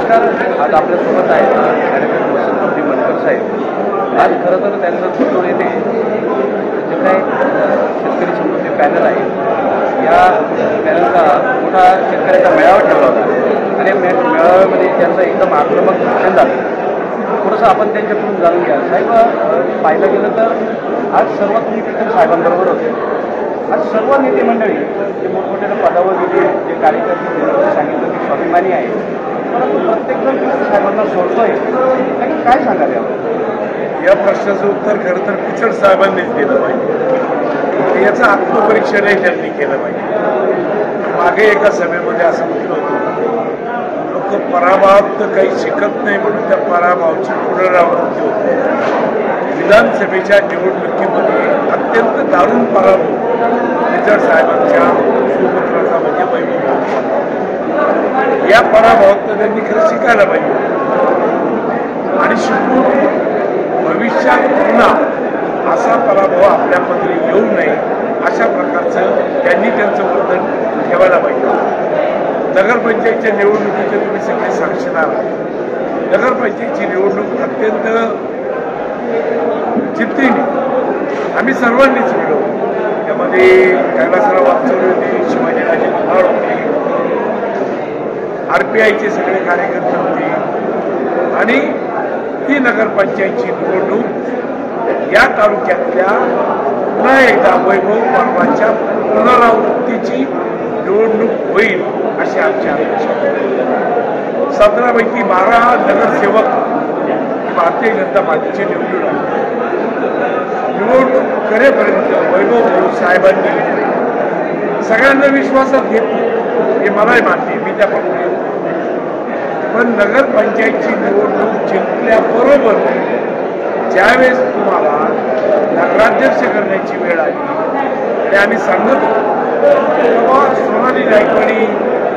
नमस्कार. आज आपल्यासोबत आहेत ॲडव्होकेट वसंतराव मनकर साहेब. आज खरं तर त्यांचं फोटो येते जे काय शेतकरी समृद्धी पॅनल आहे, या पॅनलचा मोठा शेतकऱ्याचा मेळावा ठेवला होता आणि मेळाव्यामध्ये त्यांचं एकदम आक्रमक भाषण झालं. थोडंसं आपण त्यांच्याकडून जाणून घ्या. साहेब, पाहायला गेलं तर आज सर्व तुम्ही तिथे साहेबांबरोबर होते. आज सर्व नेते मंडळी जे मोठमोठ्या पदावर गेले, जे कार्यकर्ते सांगितलं की स्वाभिमानी आहे, परंतु प्रत्येकजण साहेबांना सोडतोय. काय सांगाल यावर? या प्रश्नाचं उत्तर खरं तर पिचड साहेबांनीच दिलं पाहिजे. याचं आत्मपरीक्षणही त्यांनी केलं पाहिजे. मागे एका सभेमध्ये असं म्हटलं होतं, लोक पराभवात काही शिकत नाही म्हणून त्या पराभवाची पुनरावृत्ती होते. विधानसभेच्या निवडणुकीमध्ये अत्यंत दारुण पराभव पिचड साहेबांच्या सुपुत्राचा म्हणजे वैभव. या पराभवात त्यांनी खरं शिकायला पाहिजे आणि शिकून भविष्यात पुन्हा असा पराभव आपल्यामध्ये येऊ नये अशा प्रकारचं त्यांनी त्यांचं वर्तन ठेवायला पाहिजे. नगरपंचायतच्या निवडणुकीचे तुम्ही सगळे साक्षीदार आहात. नगरपंचायतची निवडणूक अत्यंत जिद्दीने आम्ही सर्वांनीच मिळवली. त्यामध्ये कैलासराव वागचौरे होते, शिवाजीराजे धुमाळ होते, RPIचे सगळे कार्यकर्ते होते आणि ती नगरपंचायतची निवडणूक या तालुक्यातल्या पुन्हा एकदा वैभव पर्वाच्या पुनरावृत्तीची निवडणूक होईल अशी आमची अपेक्षा. 17 पैकी 12 नगरसेवक भारतीय जनता पार्टीचे निवडून आले. निवडणूक करेपर्यंत वैभव साहेबांनी सगळ्यांना विश्वासात घेतलं, हे मलाही मान्य आहे, मी त्या पक्षात. पण नगरपंचायतची निवडणूक जिंकल्याबरोबर ज्यावेळेस तुम्हाला नगराध्यक्ष करण्याची वेळ आली आणि आम्ही सांगत तेव्हा सोनाली गायकवाडी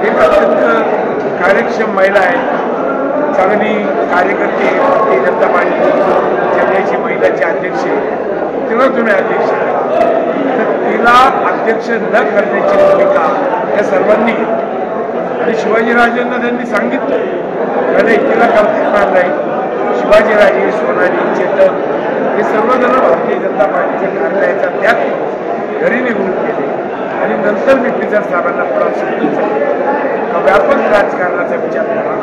एक अत्यंत कार्यक्षम महिला आहे, चांगली कार्यकर्ते, भारतीय जनता पार्टी जिल्ह्याची महिलाची अध्यक्ष, तिला तुम्ही अध्यक्ष करा. तर तिला अध्यक्ष न करण्याची भूमिका या सर्वांनी घेतली आणि शिवाजीराजेंना त्यांनी सांगितलं नाही तिला करता येणार नाही. शिवाजीराजे, सोनाली, चेतन हे सर्वजण भारतीय जनता पार्टीच्या कार्यालयाचा त्याग घरी निघून गेले आणि नंतर मी पिचड साहेबांना परत सांगितलं व्यापक राजकारणाचा विचार करा.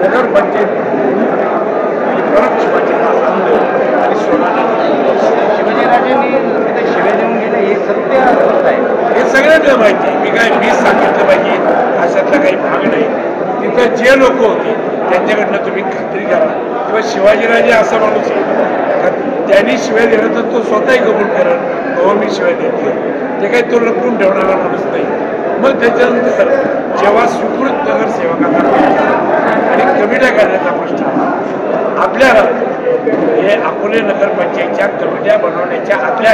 नगरपंचायत आणि परत शिवाजीला आणलं आणि शिवाजीराजेंनी तिथे शिव्या देऊन गेले हे सत्य आहे. हे सगळ्यांना माहिती. मी सांगितलं पाहिजे अशातला काही भाग नाही. तिथं जे लोक होते त्यांच्याकडनं तुम्ही खात्री करा. किंवा शिवाजीराजे असा माणूस आहे त्यांनी शिव्या दिलं तर तो स्वतःही कबूल करत हो मी शिव्या देते, ते काही तो लपवून ठेवणारा माणूस नाही. मग त्याच्यानंतर जेव्हा सुकृत नगरसेवकाचा आणि कमिट्या करण्याचा प्रश्न आला आपल्याला, हे अकोले नगरपंचायतच्या कमिट्या बनवण्याच्या आतल्या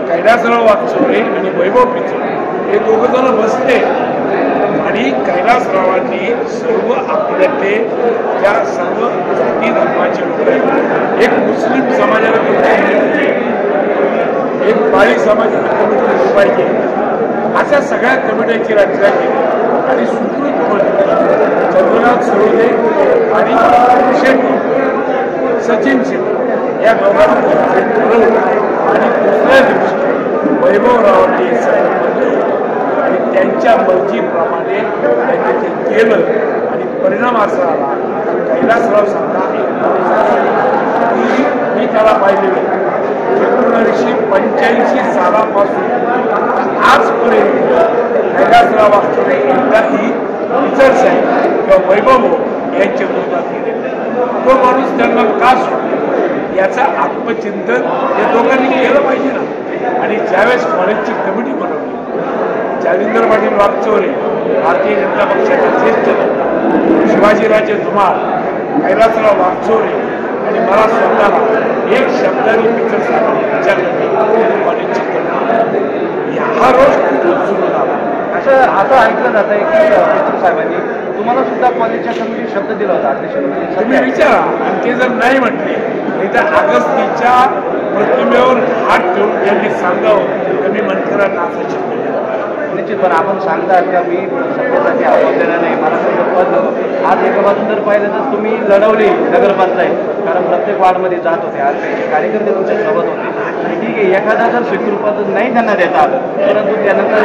कैलासराव वागचौरे आणि वैभव पिचड हे दोघं जण बसले आणि कैलासरावांनी सर्व आपल्यातले ज्या सर्व जाती धर्माचे लोक आहेत, एक मुस्लिम समाजाला कमिटी, एक माळी समाजाला कमिटी पाहिजे, अशा सगळ्या कमिट्यांची रचना केली आणि सुकृतपणे चंद्रनाथ सरोदे आणि सचिन शिंदे या दोघांना ठरवलं आणि दुसऱ्या दिवशी वैभवरावांनी आणि त्यांच्या मर्जीप्रमाणे त्यांनी ते केलं आणि परिणाम असा आला. कैलासराव सांगा मी त्याला पाहिलेलं 1985 सालापासून आजपर्यंत कैलासराव वागचौरे एकदाही पिचड साहेब किंवा वैभव यांच्या विरोधात केले. तो माणूस त्यांना का सोडला याचं आत्मचिंतन या दोघांनी केलं पाहिजे ना. आणि ज्यावेळेस कॉलेजची कमिटी बनवली, जालिंदर पाटील वागचौरे भारतीय जनता पक्षाचे ज्येष्ठ नेते, शिवाजीराजे धुमाळ, कैलासराव वागचौरे आणि मला स्वतःला एक शब्दाने पिचड साहेबांनी विचारलं कॉलेजची कमिटी, हा रोज खूप सुरू झाला. असं ऐकलं जात आहे की पिचड साहेबांनी तुम्हाला सुद्धा कॉलेजच्या कमिटी शब्द दिला होता अध्यक्ष. तुम्ही विचारा आणि ते जर नाही म्हटले तर अगस्तीच्या प्रतिमेवर हात ठेवून त्यांनी सांगावं तर मी मनकरांना असा शब्द दिला. निश्चित, पण आपण सांगता का मी सत्तेसाठी आव्हान देणार नाही, मला काही पद नको. आज एका बाजून जर पाहिलं तर तुम्ही लढवली नगरपंचायत, कारण प्रत्येक वार्डमध्ये जात होते, आज काही कार्यकर्ते तुमच्या सोबत होते. ठीक आहे, एखादा जर स्वीकृत नाही त्यांना देता आलं, परंतु त्यानंतर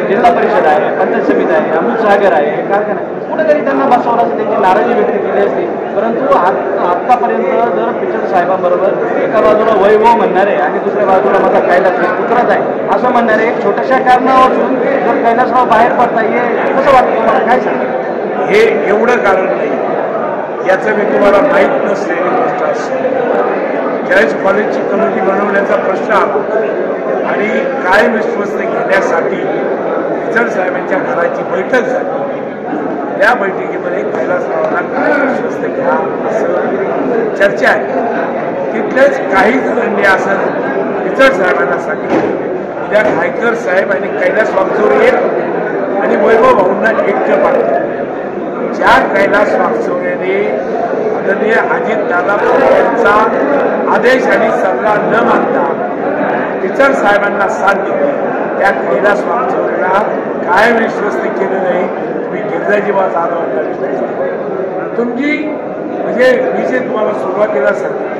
जिल्हा परिषद आहे, पंचायत समिती आहे, अमृत सागर आहे, कारखाना आहे, कुठेतरी त्यांना बसवलं असं त्यांची नाराजी व्यक्त केली असते. परंतु आत्तापर्यंत जर पिचड साहेबांबरोबर एका बाजूला वैभव म्हणणारे आणि दुसऱ्या बाजूला माझा कैलास पुत्रच आहे असं म्हणणारे एक छोट्याशा कारणावरून जर कैलासराव बाहेर पडता हे कसं वाटतं तुम्हाला, काय सांगा? हे एवढं कारण नाही याचं मी तुम्हाला माहीत नसलेली गोष्ट असते. ज्यावेळेस कॉलेजची कमिटी बनवण्याचा प्रश्न आला आणि कायम विश्वस्त घेण्यासाठी पिचड साहेबांच्या घराची बैठक झाली. त्या बैठकीमध्ये कैलासरावांना कायम विश्वस्त घ्या असं चर्चा आहे. तिथलेच काही जणांनी असं पिचड साहेबांना सांगितलं उद्या खायकर साहेब आणि कैलास वागचौरे येत आणि वैभव भाऊंना एकटं पाडतात. ज्या कैलास वागचौरेने आदरणीय अजितदादा यांचा आदेश आणि सल्ला न मानता पिचड साहेबांना साथ दिली, त्या कैलास वागचौरेला कायम विश्वस्त केलं नाही. तुम्ही गिरिजाजीबा जाधवांना विश्वस्त तुमची म्हणजे मी जे तुम्हाला सुरुवातीला सांगितलं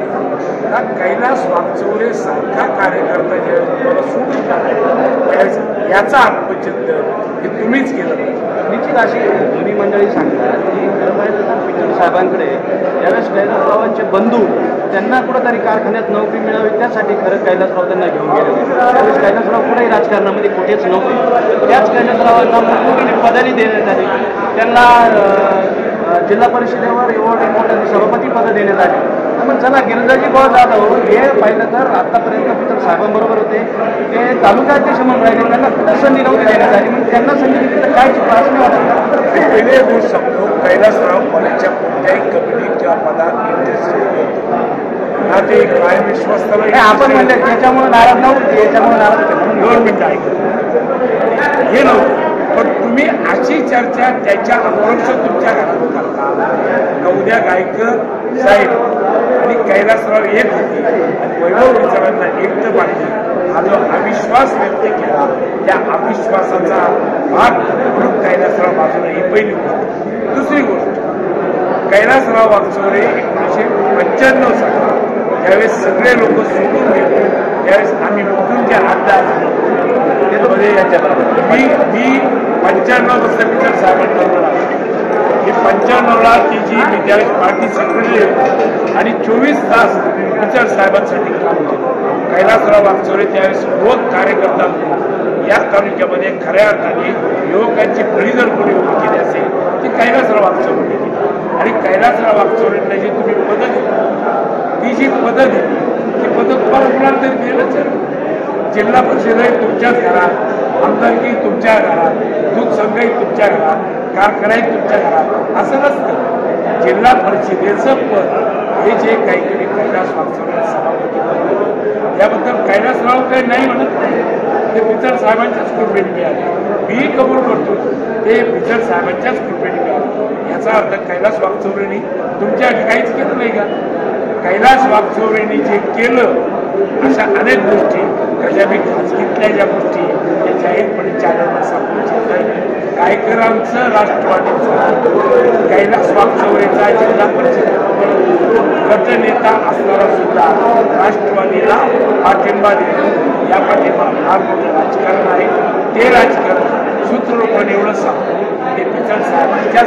का कैलास वागचौरे सारखा कार्यकर्ता जे तुम्हाला सोडून टाकला याचा आत्मचिंतन हे तुम्हीच केलं पाहिजे. निश्चित अशी दोन्ही मंडळी सांगतात की खरं पाहिजे तर पिचड साहेबांकडे ज्यावेळेस कैलासरावांचे बंधू त्यांना कुठंतरी कारखान्यात नोकरी मिळावी त्यासाठी खरं कैलासराव त्यांना घेऊन गेले. त्यावेळेस कैलासराव कुठेही राजकारणामध्ये कुठेच नव्हते. त्याच कैलासरावांना मोठमोठी पदवी देण्यात आली, त्यांना जिल्हा परिषदेवर एवढे मोठे सभापती पद देण्यात आली. पण चला गिरिजाजी भाऊ जाधव हे पाहिलं तर आतापर्यंत पिचड साहेबांबरोबर होते, ते तालुक्याध्यक्ष म्हणून राहिले, त्यांना कुठं संधी नव्हती देण्यात आली. मग त्यांना संधी दिली तर काय चुका असं वाटतं? पहिले गोष्ट सांगतो, कैलासराव कॉलेजच्या कोणत्याही कमिटी किंवा पदात इंटरेस्ट ना ते कायम विश्वस्त आपण म्हणले त्याच्यामुळे नाराज नव्हते, याच्यामुळे नाराज होते. 2 मिनिटं ऐकलं हे नव्हतं. पण तुम्ही अशी चर्चा त्याच्या अप्रोक्ष तुमच्या घरात करता का उद्या गायकर साहेब आणि कैलासराव एक होते आणि वैभव पिचडांना एकटं पाहिजे हा जो अविश्वास व्यक्त केला त्या अविश्वासाचा भाग म्हणून कैलासराव बाजूला ही पहिली गोष्ट. दुसरी गोष्ट, कैलासराव वागचौरे 1995 साली ज्यावेळेस सगळे लोक सोडून गेले त्यावेळेस आम्ही मुलूंच्या हातात मी 95 वर्ष पिचड साहेबांबरोबर ही 95ला ती जी मी त्यावेळेस पार्टी सेक्रेटरी आणि 24 तास पिचड साहेबांसाठी काम केलं. कैलासराव वागचौरे त्यावेळेस युवक कार्यकर्ता या तालुक्यामध्ये खऱ्या अर्थाने युवकांची फळी जर कोणी उभी केली असेल ती कैलासराव वागचौरे केली. आणि कैलासराव वागचौरेंना जी तुम्ही पदं दिली ती जी पदं दिली ती पदं तुम्हाला कुणाला तरी दिलंच. जिल्हा परिषदही तुमच्याच घरात, आमदारकी तुमच्या घरात, दूध संघही तुमच्या घरात, कारखानाही तुमच्या घरात असं नसतं. जिल्हा परिषदेचं पद हे जे काहीतरी कैलास वागचौरे सभापती पद याबद्दल कैलासराव काही नाही म्हणत नाही, ते पिचड साहेबांच्याच कृपेने मिळाले. मी कबूल करतो ते पिचड साहेबांच्याच कृपेने मिळाले. याचा अर्थ कैलास वागचौरेंनी तुमच्या काहीच केलं नाही का? कैलास वागचौरेंनी जे केलं अशा अनेक गोष्टी त्याच्या मी खाजगीतल्या ज्या गोष्टी त्या जाहीरपणे चॅनलवर सांगू इच्छित. गायकरांचं राष्ट्रवादीचं कैलास वागचौरेचा जिल्हा परिषद गटनेता असणारा सुद्धा राष्ट्रवादीला पाठिंबा देतो. या पाठिंबा फार मोठं राजकारण आहे. ते राजकारण सूत्ररूपाने एवढं सांगतो ते पिचड साहेबांच्या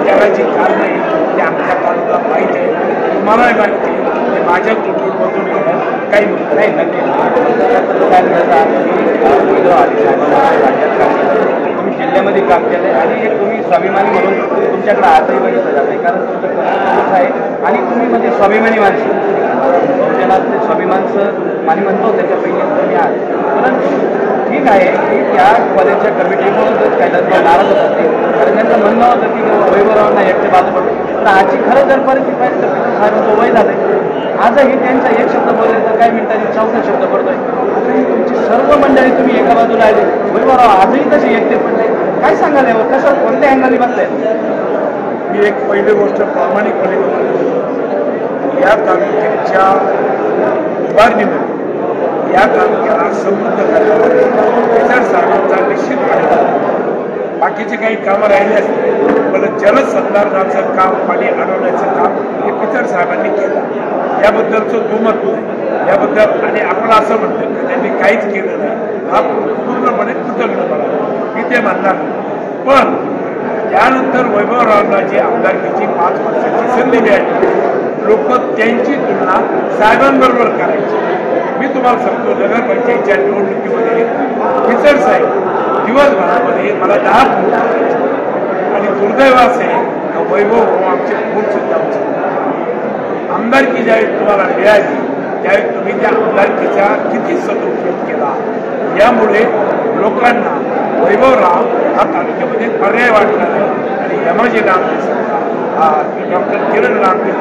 त्याला जी कारण आहे ते आमच्या तालुका माहीत आहे, तुम्हालाही माहिती आहे. ते माझ्या कुटुंबातून काही नाही नक्की तुम्ही जिल्ह्यामध्ये काम केलं आणि एक तुम्ही स्वाभिमानी म्हणून तुमच्याकडे आजही बघितलं जात आहे, कारण तुमचं कसं आहे आणि तुम्ही म्हणजे स्वाभिमानी माणसं बहुजनात ते स्वाभिमानचं मानी म्हणतो त्याच्यापैकी तुम्ही आहात. परंतु ठीक आहे की त्या कॉलेजच्या कमिटीमुळे जर कैलासराव नाराज होत असते कारण त्यांचं म्हणणं होतं की वैभवरावांना एकटे बाजू पडतो. तर आजची खरं जर परिस्थिती पाहिजे तर पिचड साहेबांचं वय झालं आहे. आजही त्यांचा एक शब्द बोलले तर काही मिनिटांनी 4था शब्द पडतोय. आजही तुमची सर्व मंडळी तुम्ही एका बाजूला आली, वैभवराव आजही तसे एकटे पडले. काय सांगाल यावर, कसं कोणत्या अँगलने बघताय? मी एक पहिली गोष्ट प्रामाणिकपणे या तालुक्याच्या उभारणीमध्ये या तालुक्याला समृद्ध करण्यामध्ये पिचड साहेबांचा निश्चितपणे बाकीचे काही कामं राहिले असते, पण जलसंधारणाचं काम, पाणी अडवण्याचं काम हे पिचड साहेबांनी केलं. याबद्दलचं दुमत नाही याबद्दल, आणि आपण असं म्हणतो की त्यांनी काहीच केलं नाही, हा पूर्णपणे कृतज्ञपणा मी ते म्हणणार नाही. पण त्यानंतर वैभवरावांना जी आमदारकीची 5 वर्षाची संधी मिळाली, लोक त्यांची तुलना साहेबांबरोबर करायची. मी तुम्हाला सांगतो, नगरपंचायतीच्या निवडणुकीमध्ये पिचड साहेब दिवसभरामध्ये मला 10 फोन करायचे, आणि दुर्दैव असे वैभव आमचे फोन सुद्धा उचलले. आमदारकी ज्यावेळी तुम्हाला मिळाली त्यावेळी तुम्ही त्या आमदारकीचा किती सदुपयोग केला, यामुळे लोकांना वैभवराव हा तालुक्यामध्ये पर्याय वाटला नाही. आणि यमाजी लांबे डॉक्टर किरण लांबे,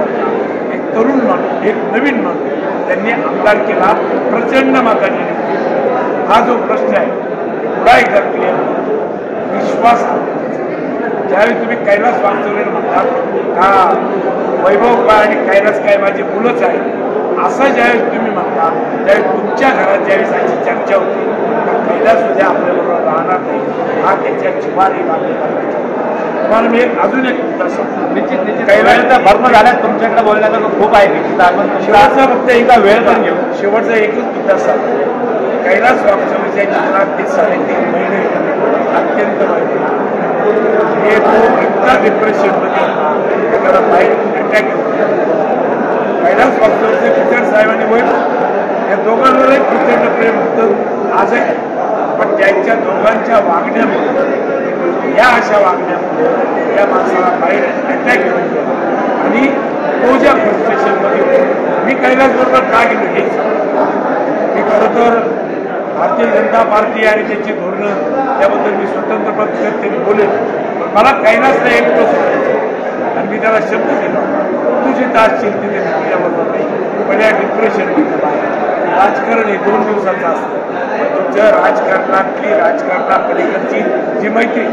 एक तरुण माणूस, एक नवीन माणूस, त्यांनी आमदारकीला प्रचंड मताने निवडून. हा जो प्रश्न आहे पुन्हा एकदा क्लिअर, विश्वास. ज्यावेळी तुम्ही कैलास वास्तवरे म्हणतात का वैभव काय आणि कैलास काय माझी मुलंच आहे, असं ज्यावेळेस तुम्ही म्हणता त्यावेळेस तुमच्या घरात ज्यावेळेस अशी चर्चा होती कैलास उद्या आपल्याबरोबर राहणार नाही, हा त्याच्या जिवारी लागला. तुम्हाला मी अजून एक मुद्दा सांगतो. निश्चित कैलासचा भरपूर झाल्यास तुमच्याकडे बोलण्याचा खूप आहे. आपण शेवटचा फक्त एकदा वेळ पण घेऊ. शेवटचा एकच मुद्दा सांगतो. कैलास वास्तवच्या जीवनात ते 3.5 महिने अत्यंत वाईट. हे तो इतका डिप्रेशनमध्ये त्याला बाईक अटॅक येतो. कैलास वास्तवचे पिचड साहेबांनी वैभव या दोघांवरही प्रचंड प्रेम होतं आजही, पण त्यांच्या दोघांच्या वागण्यामुळे, या अशा वागण्यामुळे या माणसाला बाहेर अटॅक येऊन गेला. आणि तो ज्या फ्रस्ट्रेशनमध्ये मी कैलासबरोबर का गेलो हे मी खरं तर भारतीय जनता पार्टी आणि त्याची धोरणं त्याबद्दल मी स्वतंत्र पद्धतीने बोलेल, पण मला कैलासला एकटं सोडायचं. आणि मी त्याला शब्द दिला, तुझी तास चिंतित तुझ्याबरोबर नाही, पण या डिप्रेशनमध्ये बाहेर. राजकारण हे 2 दिवसाचं असतं. तुमच्या राजकारणातली राजकारणापलीकडची जी मैत्री,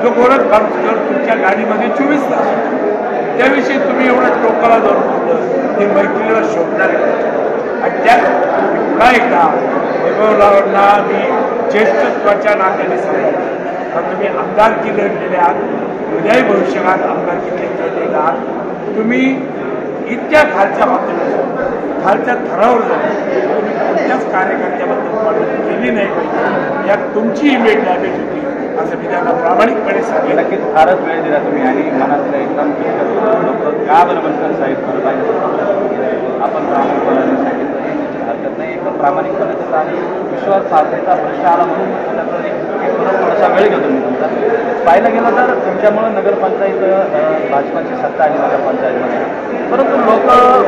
जो गोरख बांधकर तुमच्या गाडीमध्ये 24 तास, त्याविषयी तुम्ही एवढं टोकाला जाऊन बोललं, ते मैत्रीला शोधणार आहे. आणि त्यात पुन्हा एकदा वैभवरावांना मी ज्येष्ठत्वाच्या नात्याने सांगतो, तर तुम्ही आमदारकी लढलेले आहात, उद्याही भविष्यकाळात आमदारकी लढलेले आहात. तुम्ही इतक्या खालच्या पातळीवर, खालच्या थरावर जाऊन तुम्ही कोणत्याच कार्यकर्त्याबद्दल मदत केली नाही पाहिजे, यात तुमची इमेज डॅमेज होती असं मी त्यांना प्रामाणिकपणे सांगेन. नक्कीच फारच वेळ दिला तुम्ही, आणि मनातलं एकदम लोक का बरोबर साहेब करत आहे आपण प्रामाणिकपणे सांगितलं, हरकत नाही. एकदम प्रामाणिकपणे आणि विश्वास साधण्याचा प्रश्न आला म्हणून थोडासा वेळ घेतो मी तुमचा. पाहायला गेलं तर तुमच्यामुळं नगरपंचायत भाजपाची सत्ता आली नगरपंचायतमध्ये, परंतु लोक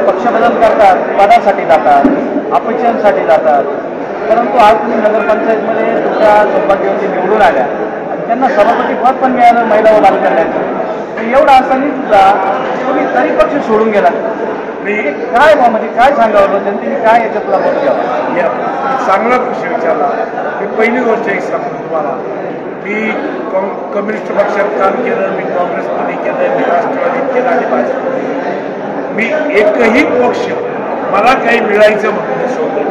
पक्षबदल करतात, पदासाठी जातात, अपक्षांसाठी जातात. परंतु आज तुम्ही नगरपंचायतमध्ये तुमच्या सौभाग्यवती निवडून आल्या आणि त्यांना सभापती पद पण मिळालं महिला व बालकल्याणाचं. एवढं असताना सुद्धा तुम्ही तरी पक्ष सोडून गेला. काय म्हणजे काय सांगावं, जनतेने काय याच्यातला मत घ्यावा? चांगला प्रश्न विचारला. मी पहिली गोष्ट एक सांगतो तुम्हाला, मी कम्युनिस्ट पक्षात काम केलं, मी काँग्रेसमध्ये केलं, मी राष्ट्रवादीत केलं आणि भाजपमध्ये. मी एकही पक्ष मला काही मिळायचं म्हणून सोडलं.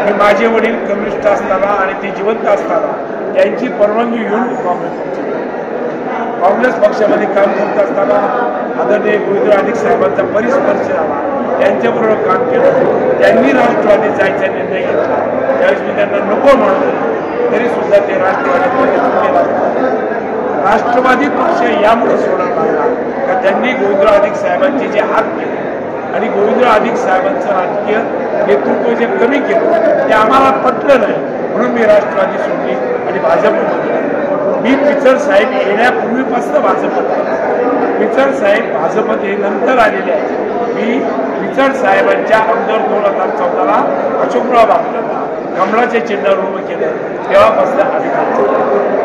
मी माझे वडील कम्युनिस्ट असताना आणि ते जिवंत असताना त्यांची परवानगी घेऊन काँग्रेस पक्षामध्ये काम करत असताना आदरणीय गोविंद अधिक साहेबांचा परिस्पर्श झाला, त्यांच्याबरोबर काम केलं. त्यांनी राष्ट्रवादीत जायचा निर्णय घेतला, त्यावेळेस मी त्यांना नको म्हणतो, तरी सुद्धा ते राष्ट्रवादी पक्ष यामुळे सोडायला लागला का त्यांनी गोविंद अधिक साहेबांचे जे हात केले आणि गोविंद अधिक साहेबांचं राजकीय नेतृत्व जे कमी केलं ते आम्हाला पटलं नाही, म्हणून मी राष्ट्रवादी सोडली आणि भाजपमध्ये. मी पिचड साहेब येण्यापूर्वीपासून भाजपत आहे. पिचड साहेब भाजपमध्ये नंतर आलेले आहेत. मी पिचड साहेबांच्या आमदार 2014ला अशोकराव बागलांना कमळाचे चिन्हावर उभं केलं, तेव्हापासून आम्ही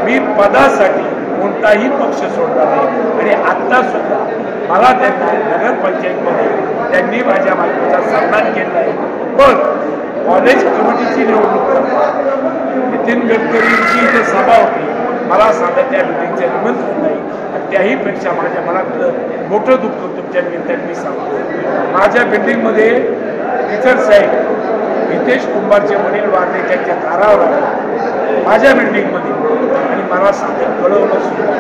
मी पदासाठी कोणताही पक्ष सोडला नाही. आणि आत्ता सुद्धा मला त्यांना नगरपंचायतमध्ये त्यांनी माझ्या बायकोचा सन्मान केला आहे. पण कॉलेज कमिटीची निवडणूक नितीन गडकरींची इथे सभा होती, मला साधा त्या मिटिंगचं निमंत्रण नाही. आणि त्याहीपेक्षा माझ्या मनातलं मोठं दुःख तुमच्या निमित्ताने मी सांगतो. माझ्या बिल्डिंगमध्ये पिचड साहेब हितेश कुंभारचे वडील वारले, त्यांच्या दारावर आले माझ्या बिल्डिंगमध्ये, आणि मला सांगून कळवलं सुद्धा.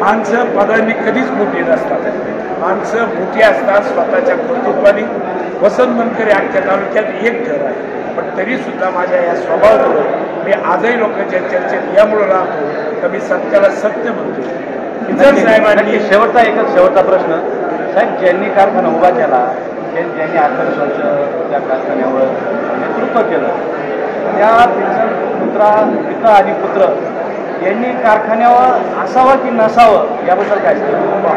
माणसं पदांनी कधीच मोठी नसतात. माणसं मोठी असतात स्वतःच्या कर्तृत्वाने. वसंत मनकर अख्ख्या तालुक्यात एक घर आहे, पण तरी सुद्धा माझ्या या स्वभावामुळे मी आजही लोकांच्या चर्चेत यामुळे राहतो तर मी सत्याला सत्य म्हणतो. इतर साहेबांनी शेवटचा प्रश्न साहेब, ज्यांनी कारखाना उभा केला, ज्यांनी 28 वर्ष त्या कारखान्यावर नेतृत्व केलं, त्या पिता आणि पुत्र यांनी कारखान्यावर असावं की नसावं याबद्दल काय सांगतो?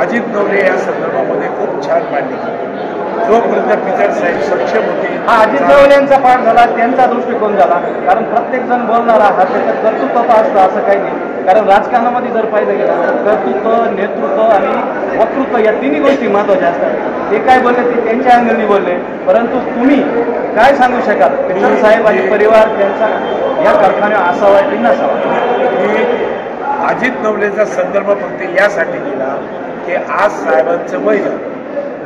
अजित नवले या संदर्भामध्ये खूप छान मांडणी केली. जोपर्यंत पिचड साहेब सक्षम होते, हा अजित नवले यांचा पाठ झाला, त्यांचा दृष्टिकोन झाला. कारण प्रत्येक जण बोलणारा हा त्याचं कर्तृत्व असतं असं काही नाही. कारण राजकारणामध्ये जर पाहिलं गेलं तर कर्तृत्व, नेतृत्व आणि वक्तृत्व या तिन्ही गोष्टी महत्त्वाच्या असतात. ते काय बोलले ते त्यांच्या अँगलनी बोलले, परंतु तुम्ही काय सांगू शकाल पिचड साहेब आणि परिवार त्यांचा या कारखान्यावर असावा की नसावा? मी अजित नवलेचा संदर्भ फक्त यासाठी दिला की आज साहेबांचं वय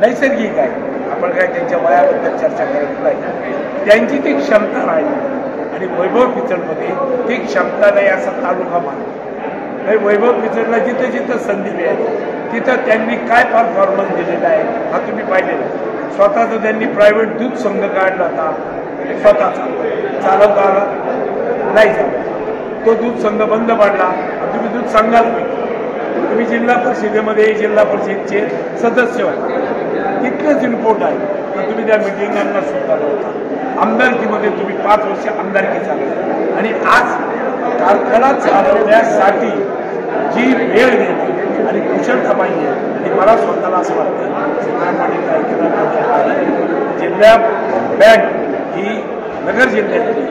नैसर्गिक आहे. आपण काय त्यांच्या वयाबद्दल चर्चा करत नाही. त्यांची ती क्षमता राहिली आणि वैभव पिचडमध्ये ती क्षमता नाही असा तालुका मानतो. वैभव पिचडला जिथं जिथं संधी मिळाली तिथं त्यांनी काय परफॉर्मन्स दिलेला आहे हा तुम्ही पाहिलेला. स्वतःचा त्यांनी प्रायव्हेट दूध संघ काढला होता, स्वतःचा चालवता आला नाही झाला. तो दूध संघ बंद पाडला. तुम्ही दूध संघाला पाहिजे. तुम्ही जिल्हा परिषदेमध्ये जिल्हा परिषदेचे सदस्य होता, तिथलंच रिपोर्ट आहे. तर तुम्ही त्या मिटिंगांना सुद्धा नव्हता. आमदारकीमध्ये तुम्ही 5 वर्ष आमदारकी चालवली आणि आज कारखाना चालवण्यासाठी जी वेळ देणे आणि कुशलता पाहिजे आणि मला स्वतःला असं वाटतं जिल्हा बँक ही नगर जिल्ह्यातली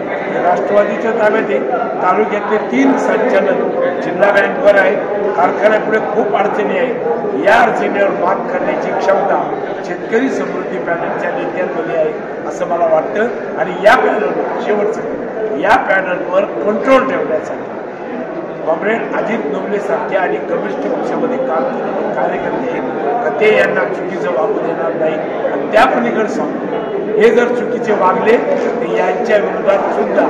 राष्ट्रवादीच्या ताब्यात आहे. तालुक्यातले 3 संचालक जिल्हा बँकवर आहे. कारखान्यापुढे खूप अडचणी आहेत. या अडचणीवर मात करण्याची क्षमता शेतकरी समृद्धी पॅनलच्या नेत्यांमध्ये आहे असं मला वाटतं. आणि या पॅनलवर शेवटचं या पॅनलवर कंट्रोल ठेवण्यासाठी कॉम्रेड अजित नवलेसारखे आणि कम्युनिस्ट पक्षामध्ये काम केलेले कार्यकर्ते ते यांना चुकीचं वागू देणार नाही. आणि त्या पलीकडे सांगतो हे जर चुकीचे वागले तर यांच्या विरोधात सुद्धा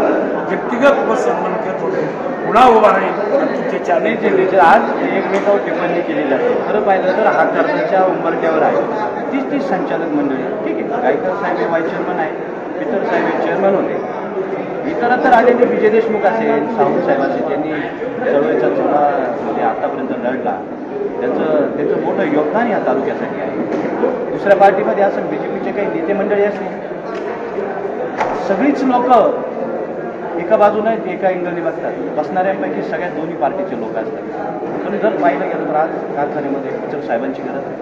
व्यक्तिगत व सन्मानकर होते पुन्हा उभा राहील. चुकीच्या आज एकमेकावर टिप्पणी केली जाते. खरं पाहिलं तर हा कर्जाच्या उंबरट्यावर आहे. 30 संचालक मंडळी, ठीक आहे, गायकर साहेब व्हाईस चेअरमन आहे, पितर साहेब चेअरमन होते. इतरत्र आलेले विजय देशमुख असेल, सावंत साहेब असेल, त्यांनी चळवळीचा चोळामध्ये आतापर्यंत लढला. त्याचं मोठं योगदान या तालुक्यासाठी आहे. दुसऱ्या पार्टीमध्ये असं BJPचे काही नेते मंडळी असतील, सगळीच लोक एका बाजूने एका अँगलने बघतात. बसणाऱ्यांपैकी सगळ्या दोन्ही पार्टीचे लोक असतात. पण जर पाहिलं गेलं तर आज कारखान्यामध्ये पिचड साहेबांची गरज आहे,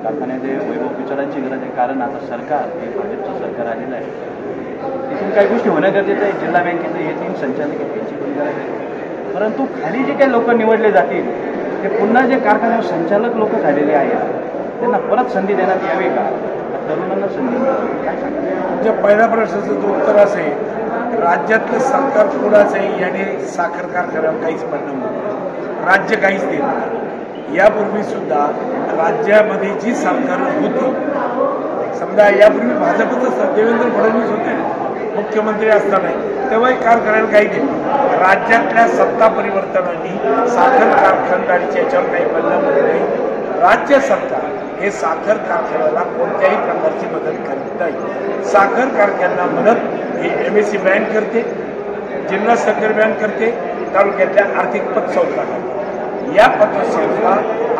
कारखान्यामध्ये वैभव पिचडांची गरज आहे. कारण आता सरकार हे भाजपचं सरकार आलेलं आहे. तिथून काही गोष्टी होणं गरजेचं आहे. जिल्हा बँकेचे हे 3 संचालक आहेत त्यांची पण गरज आहे. परंतु खाली जे काही लोक निवडले जातील ते पुन्हा जे कारखान्यावर संचालक लोक झालेले आहेत त्यांना परत संधी देण्यात यावी का? तरुणांना संधी काय सांगा? म्हणजे पहिल्या प्रश्नाचं उत्तर असेल, राज्यातलं सरकार कुणाचं आहे याने साखर कारखान्यावर काहीच परिणाम होत. राज्य काहीच देत नाही. यापूर्वी सुद्धा राज्यामध्ये जी सरकार होती, समजा यापूर्वी भाजपचं देवेंद्र फडणवीस होते मुख्यमंत्री असताना, तेव्हाही कारखान्याला काही दिलं. राज्यातल्या सत्ता परिवर्तनाने साखर कारखानदारीच्या याच्यावर काही परिणाम होत नाही. राज्य सरकार हे साखर कारखान्याला कोणत्याही प्रकारची मदत करत नाही. साखर कारखान्यांना मदत ही MSC बँक करते, जिल्हा साखर बँक करते, तालुक्यातल्या आर्थिक पतसंस्था करते. या पतसंस्था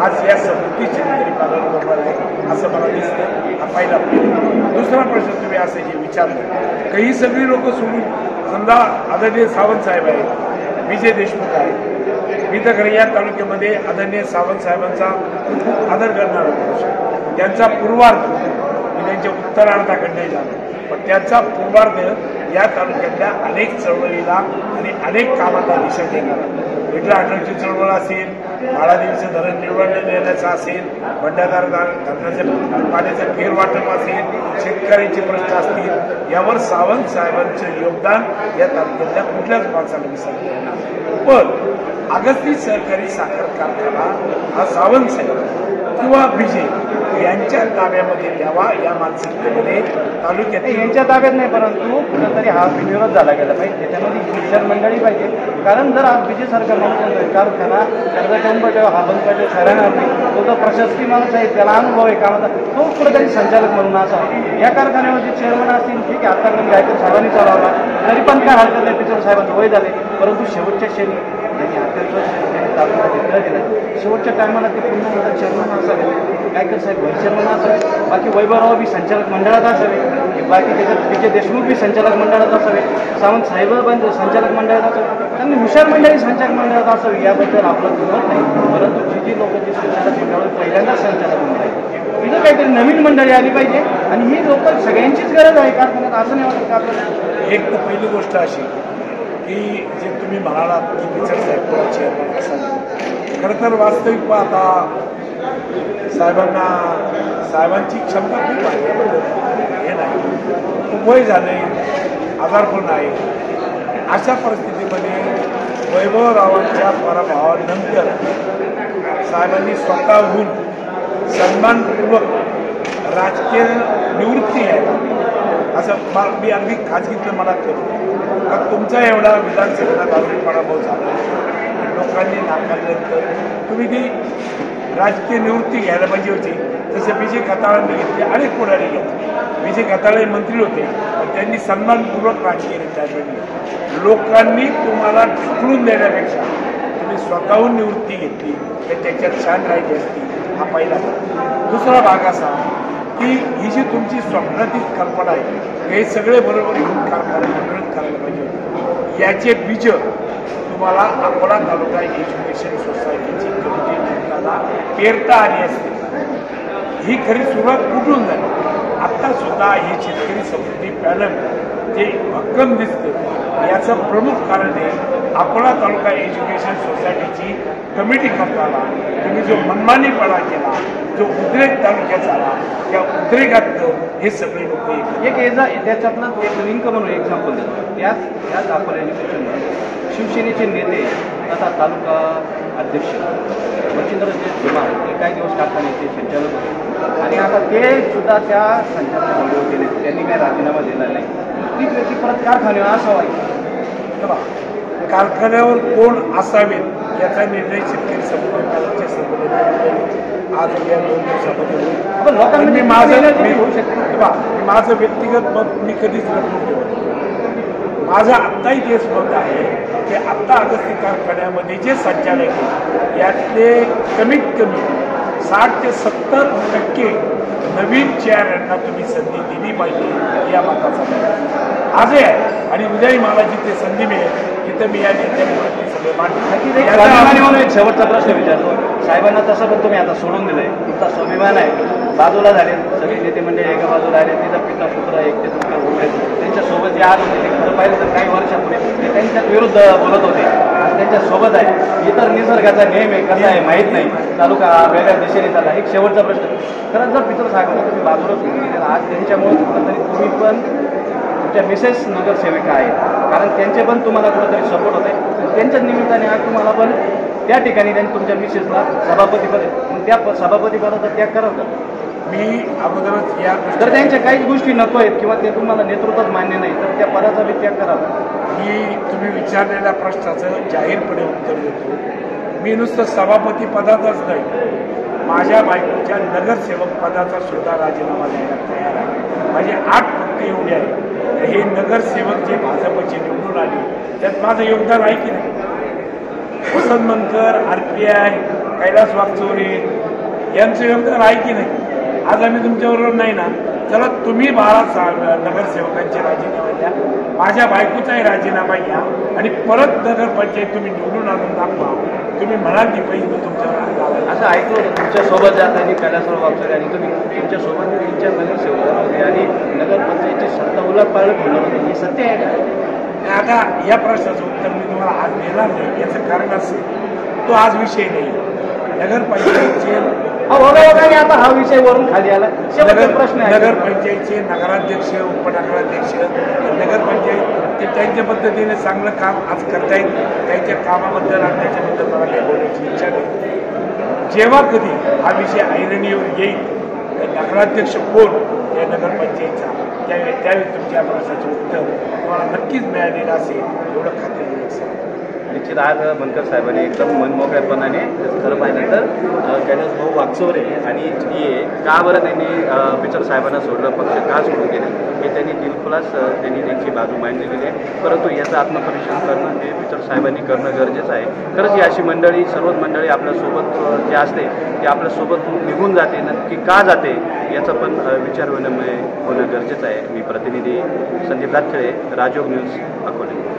आज या समृद्धी शेतकरी पालनाबरोबर आहे असं मला दिसतं. हा पहिला प्रश्न. दुसरा प्रश्न तुम्ही असं जे विचारलं, काही सगळी लोक सोडून समजा आदरणीय सावंत साहेब आहेत, विजय देशमुख आहेत. मी तर खरं या तालुक्यामध्ये आदरणीय सावंत साहेबांचा आदर करणारा पुरुष आहे. त्यांचा पूर्वार्ध मी त्यांच्या उत्तरार्धाकडे झालो, पण त्यांचा पूर्वार्ध या तालुक्यातल्या अनेक चळवळीला आणि अनेक कामांना दिशा देणारा. विठला अटलची चळवळ असेल, बाळादेवीचं धरण निवडणं देण्याचं असेल, भंडारदार धरणाचं पाण्याचं फेरवाटप असेल, शेतकऱ्यांचे प्रश्न असतील, यावर सावंत साहेबांचं योगदान या तालुक्यातल्या कुठल्याच माणसाला विसरता येणार. पण अगस्ती सहकारी साखर कारखाना हा सावंत साहेब किंवा विजय यांच्या ताब्यामध्ये द्यावा या मानसिकतेमध्ये तालुक्यात यांच्या ताब्यात नाही, परंतु कुठंतरी हा विनिरोध झाला गेला पाहिजे. त्याच्यामध्ये विचार मंडळी पाहिजे. कारण जर आज बीजेसारखा माणूस म्हणतोय कारखाना कर्जाच्या हा बंद पाहिजे ठरवणार नाही, तो तर प्रशासकीय माणूस आहे, त्याला अनुभव आहे कामाचा, तो कुठेतरी संचालक म्हणून असावा. या कारखान्यामध्ये चेअरमन असतील, ठीक आहे, आतापर्यंत गायकर साहेबांनी चालवला, तरी पण काय हरकत नाही, पिचड साहेबांचं वय झाले, परंतु शेवटच्या क्षणी त्यांनी तालुका दिला. शेवटच्या टायमाला ते पुन्हा चेअरमन असावे, गायकर साहेब व्हाईस चेअरमन असावे, बाकी वैभवराव बी संचालक मंडळात असावे, बाकी त्याच्यात विजय देशमुख बी संचालक मंडळात असावे, सावंत साहेब पण संचालक मंडळात असावे, त्यांनी हुशार मंडळी संचालक मंडळात असावी याबद्दल आपलं दुमत नाही. परंतु जी लोक जी संचालक मंडळ पहिल्यांदा संचालक मंडळ आहे, तिथं काहीतरी नवीन मंडळी आली पाहिजे आणि ही लोक सगळ्यांचीच गरज आहे कारखान्यात, असं नाही वाटत का आपल्याला. एक तर पहिली गोष्ट अशी की जे तुम्ही म्हणालात की पिचड साहेब चेअरमन असावे, खरं तर वास्तविक पाहता साहेबांची क्षमता खूप आहे, हे नाही, खूप वय झाले, आजारपण आहे. अशा परिस्थितीमध्ये वैभवरावांच्या पराभवानंतर साहेबांनी स्वतःहून सन्मानपूर्वक राजकीय निवृत्ती आहे असं मी अगदी खाजगीतलं मला करतो. मग तुमचा एवढा विधानसभेला दाखल पराभव झाला, लोकांनी नाकारल्यानंतर तुम्ही ती राजकीय निवृत्ती घ्यायला पाहिजे होती. जसं विजय खताळांनी घेतले, अनेक पुढारी घेतले. विजय खताळे मंत्री होते, पण त्यांनी सन्मानपूर्वक राजकीय रिटायरमेंट घेतली. लोकांनी तुम्हाला ढकलून देण्यापेक्षा तुम्ही स्वतःहून निवृत्ती घेतली तर त्याच्यात छान राहिली असती. हा पहिला भाग. दुसरा भाग असा की ही जी तुमची स्वप्नातील कल्पना आहे, हे सगळे बरोबर घेऊन कारखान्याला मिळत करायला पाहिजे. याचे बीज तुम्हाला अकोला तालुका एज्युकेशन सोसायटीची कमिटी पेरता आली असते. ही खरी सुरुवात कुठून झाली? आत्ता सुद्धा हे शेतकरी समृद्धी पॅनल जे भक्कम दिसतं याचं प्रमुख कारण आहे अकोला तालुका एज्युकेशन सोसायटीची कमिटी करताना तुम्ही जो मनमानीपणा केला, जो उद्रेक तालुक्यात झाला, त्या उद्रेकातलं हे सगळे लोक एक त्याच्यातलं एक लिंक म्हणून एक्झाम्पल देतो. याच अकोला एज्युकेशन शिवसेनेचे नेते तथा तालुका अध्यक्ष मच्छिंद्रजी धुमाळ ते काही दिवस कारखान्याचे संचालक होते आणि आता ते सुद्धा त्या संचालक मंडळात गेले, त्यांनी काही राजीनामा दिला नाही. तीच व्यक्ती परत कारखान्यावर असावा. कारखान्यावर कोण असावेत याचा निर्णय शेतकरी संघटनेच्या संघटनेने आज या 2 दिवसामध्ये पण लोकांनी माझं व्यक्तिगत मत मी कधीच लपवून ठेवत. माझं आत्ताही तेच मत आहे की आत्ता अगस्ती कारखान्यामध्ये जे संचालक आहे यातले कमीत कमी 60 ते 70% नवीन चेअरमॅनना तुम्ही संधी दिली पाहिजे या मताचा आजही आहे. आणि उद्याही मला जिथे संधी मिळेल तिथं मी या नेत्यांनी सगळे म्हणून एक शेवटचा प्रश्न विचारतो साहेबांना. तसं पण तुम्ही आता सोडून दिलंय, तुमचा स्वाभिमान आहे, बाजूला झाले सगळे नेते म्हणजे एका बाजूला आले, तिचा पिता पुत्र एक ते तुमच्या उभे त्यांच्यासोबत जे आज होते ते खरं पाहिलं तर काही वर्षापूर्वी ते त्यांच्या विरुद्ध बोलत होते, आज त्यांच्यासोबत आहे. इतर निसर्गाचा नियम आहे कसा आहे माहीत नाही, तालुका वेगळ्या दिशेने चालला. एक शेवटचा प्रश्न, खरंच जर पितर साहेबांना तुम्ही बाजूलाच होते आज त्यांच्यामुळे कुठंतरी तुम्ही पण तुमच्या मिसेस नगरसेविका आहेत, कारण त्यांचे पण तुम्हाला कुठंतरी सपोर्ट होते, त्यांच्याच निमित्ताने आज तुम्हाला पण त्या ठिकाणी त्यांनी तुमच्या मिसेसला सभापतीपद मग त्या सभापतीपदाचा त्याग करावं. मी अगोदरच या जर त्यांच्या काही गोष्टी नको आहेत किंवा ते तुम्हाला नेतृत्वात मान्य नाही तर त्या पदाचा बी त्याग करावा. मी तुम्ही विचारलेल्या प्रश्नाचं जाहीरपणे उत्तर देतो. मी नुसतं सभापती पदाचाच नाही, माझ्या बायकोच्या नगरसेवक पदाचा सुद्धा राजीनामा द्यायला तयार आहे. माझे 8 पत्ते एवढे आहे. हे नगरसेवक जे भाजपचे निवडून आले त्यात माझं योगदान आहे की नाही? वसंत मनकर, RPI, कैलास वागचौरे यांचं योगदान आहे की नाही? आज आम्ही तुमच्याबरोबर नाही ना, चला तुम्ही 12 नगरसेवकांचे राजीनामा द्या, माझ्या बायकोचाही राजीनामा घ्या आणि परत नगरपंचायत तुम्ही निवडून आणून दाखवा. तुम्ही म्हणाल की पैसे तुमच्यावर असं ऐकलं होतं तुमच्यासोबत जाताना कैलासराव वागचौरे आणि तुम्ही तुमच्यासोबत त्यांच्या नगरसेवक होते आणि नगरपंचायतची सत्ता उलटपालट होणार होती, हे सत्य आहे का? आता या प्रश्नाचं उत्तर मी तुम्हाला आज देणार नाही. याचं कारण असेल तो आज विषय नाही. नगरपंचायतचे आता हा विषय वरून खाली आला. प्रश्न आहे नगरपंचायतचे नगराध्यक्ष, उपनगराध्यक्ष, नगरपंचायत ते त्यांच्या पद्धतीने चांगलं काम आज करतायत. त्यांच्या कामाबद्दल आणि त्याच्याबद्दल मला काही बोलायची इच्छा नाही. जेव्हा कधी हा विषय ऐरणीवर येईल नगराध्यक्ष कोण या नगरपंचायतचा त्यावेळी तुमच्या प्रश्नाचे उत्तर तुम्हाला नक्कीच मिळालेलं असेल एवढं खात्री देऊ सर. निश्चित आज मनकर साहेबांनी एकदम मनमोकळ्यापणाने खरं पाहिलं तर कैलास भाऊ वागचौरे आणि हे का बरं त्यांनी पिचर साहेबांना सोडलं, पक्ष का सोडून गेले हे त्यांनी दिलखुलास त्यांनी त्यांची बाजू मांडलेली आहे. परंतु याचं आत्मपरीक्षण करणं हे पिचर साहेबांनी करणं गरजेचं आहे. खरंच ही अशी मंडळी सर्वच मंडळी आपल्यासोबत जे असते ते आपल्यासोबत निघून जाते, नक्की का जाते याचा पण विचार होणं गरजेचं आहे. मी प्रतिनिधी संदीप दातखळे, राजयोग न्यूज, अकोले.